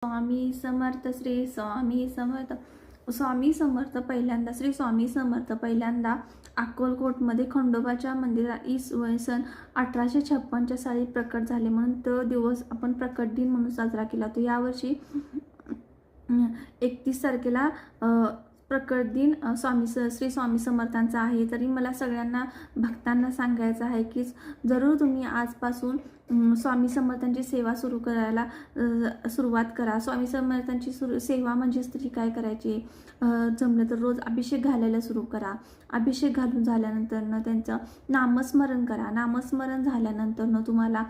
स्वामी समर्थ, श्री स्वामी समर्थ. स्वामी समर्थ पहिल्यांदा, श्री स्वामी समर्थ पहिल्यांदा अक्कलकोटमध्ये खंडोबाच्या मंदिरात इसवी सन 1856च्या साली प्रकट झाले, म्हणून तो दिवस आपण प्रकट दिन म्हणून साजरा केला. तो यावर्षी 31 तारखेला प्रकट दिन श्री स्वामी समर्थांचा आहे. तरी मला सगळ्यांना भक्तांना सांगायचं आहे की जरूर तुम्ही आजपासून स्वामी समर्थांची सेवा सुरू करायला सुरुवात करा. स्वामी समर्थांची सेवा म्हणजेच तरी काय करायची, जमलं तर रोज अभिषेक घालायला सुरू करा. अभिषेक घालून झाल्यानंतर त्यांचं नामस्मरण करा. नामस्मरण झाल्यानंतर तुम्हाला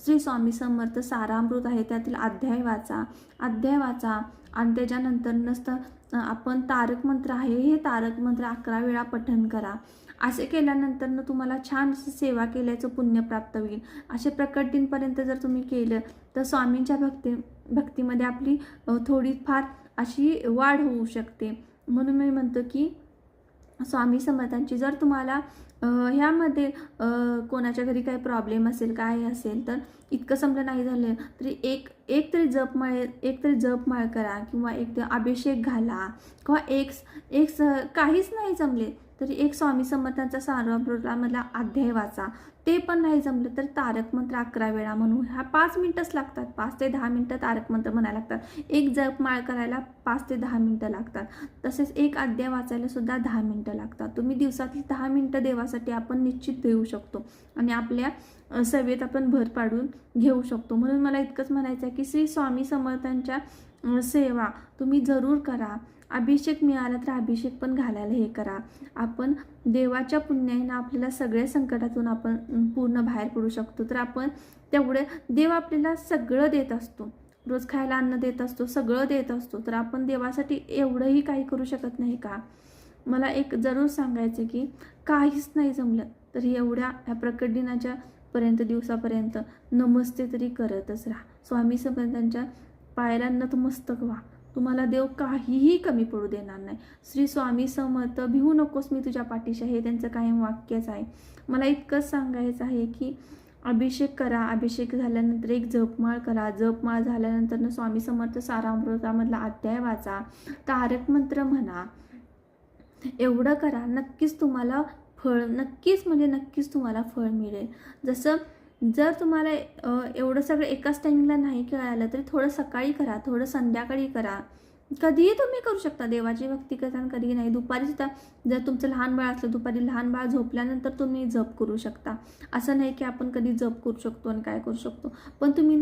श्री स्वामी समर्थ सारामृत आहे त्यातील अध्याय वाचा आणि त्याच्यानंतर आपण तारक मंत्र आहे, हे तारक मंत्र 11 वेळा पठण करा. असे केल्यानंतर तुम्हाला छान सेवा केल्याचं पुण्य प्राप्त होईल. असे प्रकट दिनपर्यंत जर तुम्ही केलं तर स्वामींच्या भक्तीमध्ये आपली थोडीफार अशी वाढ होऊ शकते. म्हणून मी म्हणतो की स्वामी समर्थांची जर तुम्हाला ह्यामध्ये कोणाच्या घरी काही प्रॉब्लेम असेल, काय असेल, तर इतकं समजा नाही झालं तरी एक तरी जपमाळ करा किंवा एक अभिषेक घाला किंवा काहीच नाही जमले तरी एक स्वामी समर्थांचा सारामृतामधला अध्याय वाचा. ते पण नाही जमलं तर तारक मंत्र 11 वेळा म्हणू. 5 मिनिटच लागतात, 5 ते 10 मिनिटं तारक मंत्र म्हणायला लागतात. एक जपमाळ करायला 5 ते 10 मिनिटं लागतात. तसेच एक अध्याय वाचायला सुद्धा 10 मिनिटं लागतात. तुम्ही दिवसातील 10 मिनिटं देवासाठी आपण निश्चित देऊ शकतो आणि आपल्या सेवेत आपण भर पाडून घेऊ शकतो. म्हणून मला इतकंच म्हणायचं आहे की श्री स्वामी समर्थांच्या सेवा तुम्ही जरूर करा. अभिषेक मिळाला तर अभिषेक पण घालायला हे करा. आपण देवाच्या पुण्याने आपल्याला सगळ्या संकटातून आपण पूर्ण बाहेर पडू शकतो. तर आपण तेवढे देव आपल्याला सगळं देत असतो, रोज खायला अन्न देत असतो, सगळं देत असतो. तर आपण देवासाठी एवढंही काही करू शकत नाही का? मला एक जरूर सांगायचं की काहीच नाही जमलं तर ह्या प्रकट दिनाच्या दिवसापर्यंत नमस्ते तरी करतच राहा. स्वामी समर्थांच्या पायाला नतमस्तक व्हा. तुम्हाला देव काहीही कमी पडू देणार नाही. श्री स्वामी समर्थ, भिवू नकोस मी तुझ्या पाठीशी, हे त्यांचं कायम वाक्यच आहे. मला इतकंच सांगायचं आहे की अभिषेक करा. अभिषेक झाल्यानंतर एक जपमाळ करा. जपमाळ झाल्यानंतर स्वामी समर्थ सारामृतामधला अध्याय वाचा, तारक मंत्र म्हणा. एवढं करा, नक्कीच तुम्हाला नक्कीच तुम्हाला फळ मिळेल. जर तुम्हाला एवढं सगळं एकाच टाइमिंगला नाही कळालं तरी थोडं सकाळी करा, थोडं संध्याकाळी करा. कधीही तुम्ही करू शकता देवाची भक्ती करताना. कधी नाही, दुपारी सुद्धा जर तुमचं लहान बाळ असलं, दुपारी लहान बाळ झोपल्यानंतर तुम्ही जप करू शकता. असं नाही की आपण कधी जप करू शकतो आणि काय करू शकतो, पण तुम्ही